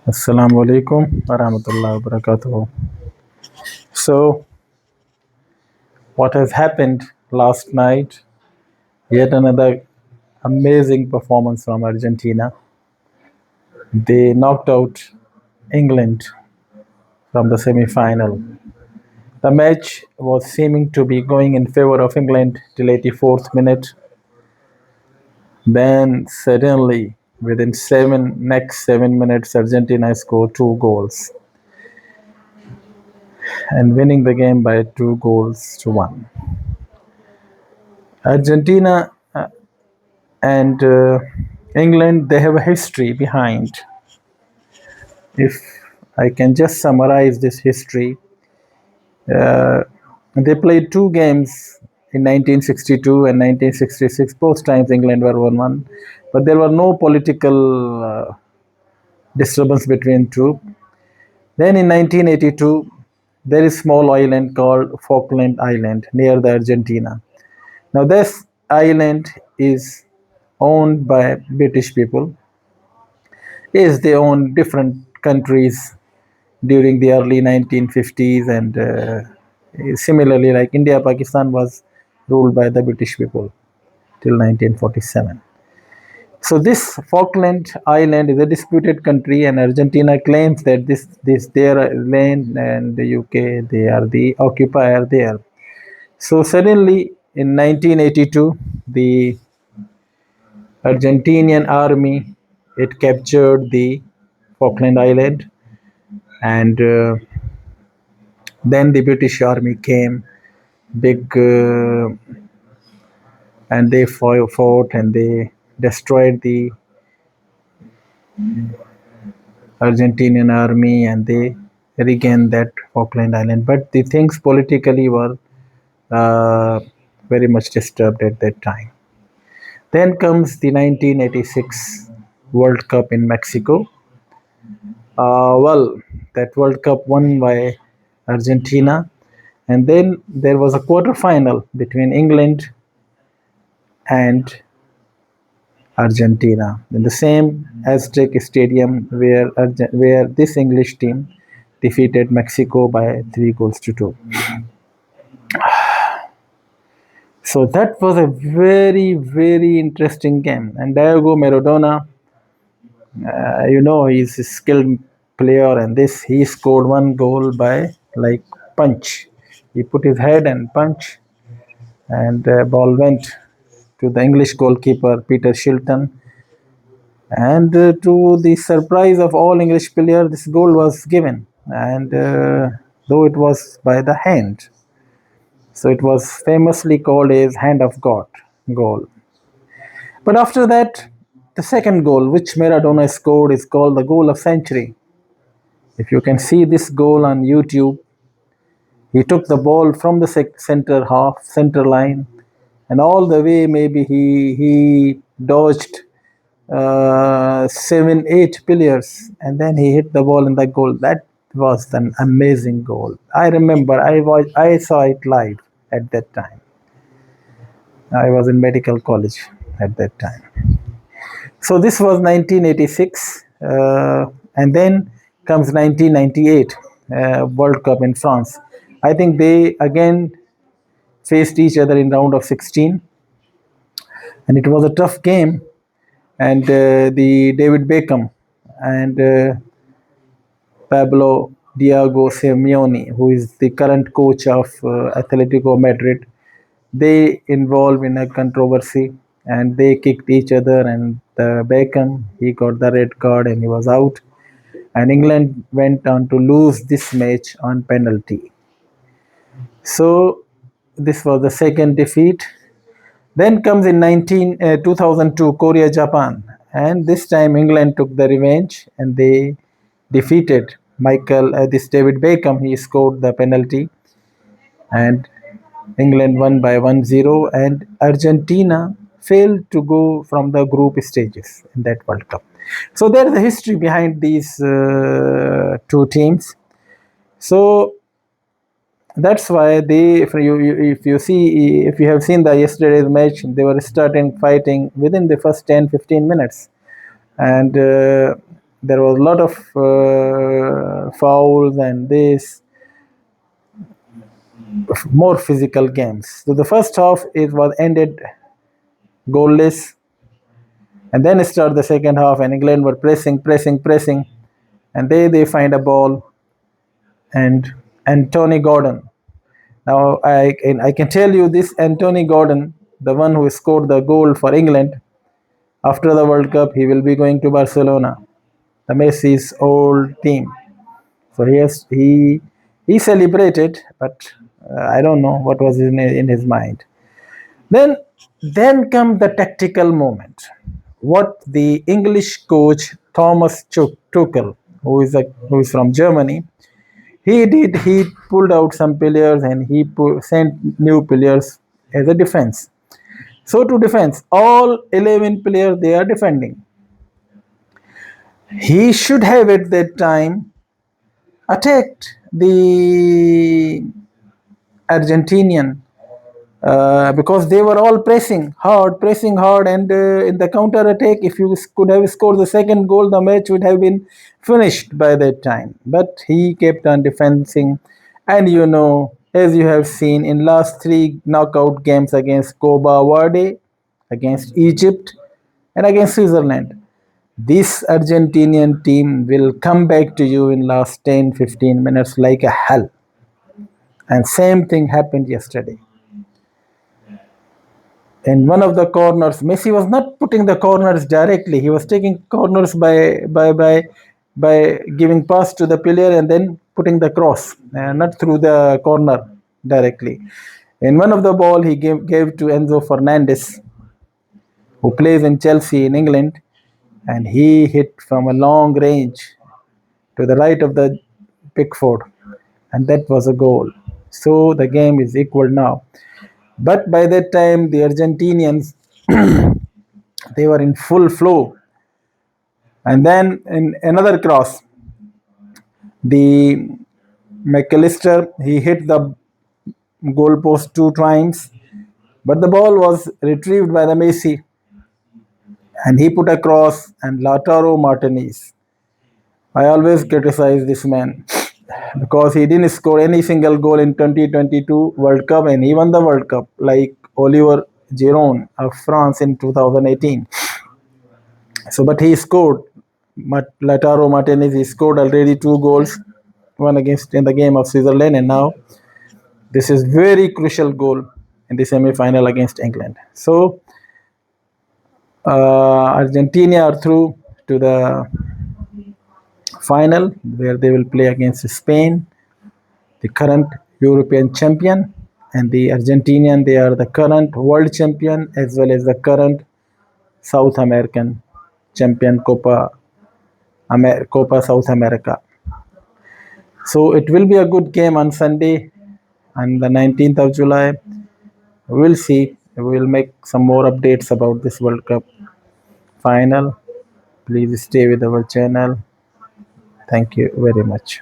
Assalamu alaikum warahmatullahi wabarakatuh. So, what has happened last night? Yet another amazing performance from Argentina. They knocked out England from the semi final. The match was seeming to be going in favor of England till 84th minute. Then, suddenly, within next 7 minutes, Argentina scored two goals and winning the game by 2 goals to 1. Argentina and England, they have a history behind. If I can just summarize this history, uh, they played two games in 1962 and 1966. Both times England were 1-1, but there were no political disturbance between two. Then in 1982, there is small island called Falkland Island near the Argentina. Now this island is owned by British people. Yes, they own different countries during the early 1950s, and similarly, like India, Pakistan was ruled by the British people till 1947. So this Falkland Island is a disputed country, and Argentina claims that this their land, and the UK, they are the occupier there. So suddenly in 1982, the Argentinian army, it captured the Falkland Island, and then the British army came, big, and they fought and they destroyed the Argentinian army, and they regained that Falkland Island. But the things politically were uh, very much disturbed at that time. Then comes the 1986 World Cup in Mexico. Well, that World Cup won by Argentina, and then there was a quarter final between England and Argentina in the same Aztec Stadium where this English team defeated Mexico by 3 goals to 2. So that was a very, very interesting game. And Diego Maradona, he's a skilled player, and this he scored one goal by like punch. He put his head and punch, and the ball went to the English goalkeeper Peter Shilton. And to the surprise of all English players, this goal was given, and though it was by the hand, so it was famously called as "Hand of God" goal. But after that, the second goal, which Maradona scored, is called the goal of century. If you can see this goal on YouTube, he took the ball from the center line, and all the way maybe he dodged 7, 8 players, and then he hit the ball in the goal. That was an amazing goal. I remember I saw it live at that time. I was in medical college at that time. So this was 1986, and then comes 1998 World Cup in France. I think they again faced each other in round of 16, and it was a tough game. And the David Beckham and Pablo Diego Simeone, who is the current coach of Atletico Madrid, they involved in a controversy, and they kicked each other, and Beckham, he got the red card and he was out, and England went on to lose this match on penalty. So this was the second defeat. Then comes in 2002 Korea Japan, and this time England took the revenge, and they defeated this David Beckham. He scored the penalty, and England won by 1-0, and Argentina failed to go from the group stages in that World Cup. So there's a history behind these two teams. So that's why they, if you see, if you have seen the yesterday's match, they were starting fighting within the first 10, 15 minutes, and there was a lot of fouls and this more physical games. So the first half it was ended goalless, and then start the second half, and England were pressing, and they find a ball and Tony Gordon. Now I can tell you this Anthony Gordon, the one who scored the goal for England after the World Cup, he will be going to Barcelona, the Messi's old team. So he celebrated, but I don't know what was in his mind. Then then come the tactical moment. What the English coach Thomas Tuchel, who is from Germany, he pulled out some players and sent new players as a defense. So to defense, all 11 players they are defending. He should have at that time attacked the Argentinian because they were all pressing hard, and in the counter attack, if you could have scored the second goal, the match would have been finished by that time. But he kept on defending, and as you have seen in last three knockout games against Coba Verde, against Egypt, and against Switzerland, this Argentinian team will come back to you in last 10-15 minutes like a hell. And same thing happened yesterday. In one of the corners, Messi was not putting the corners directly. He was taking corners by giving pass to the player and then putting the cross, not through the corner directly. In one of the ball, he gave to Enzo Fernandez, who plays in Chelsea in England, and he hit from a long range to the right of the Pickford, and that was a goal. So the game is equal now. But by that time, the Argentinians they were in full flow. And then in another cross, the McAllister he hit the goalpost two times, but the ball was retrieved by the Messi, and he put a cross. And Lautaro Martinez, I always criticize this man because he didn't score any single goal in 2022 World Cup, and even the World Cup like Oliver Giroud of France in 2018. So, but he scored. Lautaro Martinez he scored already two goals, one against in the game of Switzerland, and now this is very crucial goal in the semi-final against England. So, Argentina are through to the final where they will play against Spain, the current European champion, and the Argentinian they are the current world champion as well as the current South American champion Copa South America. So it will be a good game on Sunday, on the 19th of July. We'll see. We'll make some more updates about this World Cup final. Please stay with our channel. Thank you very much.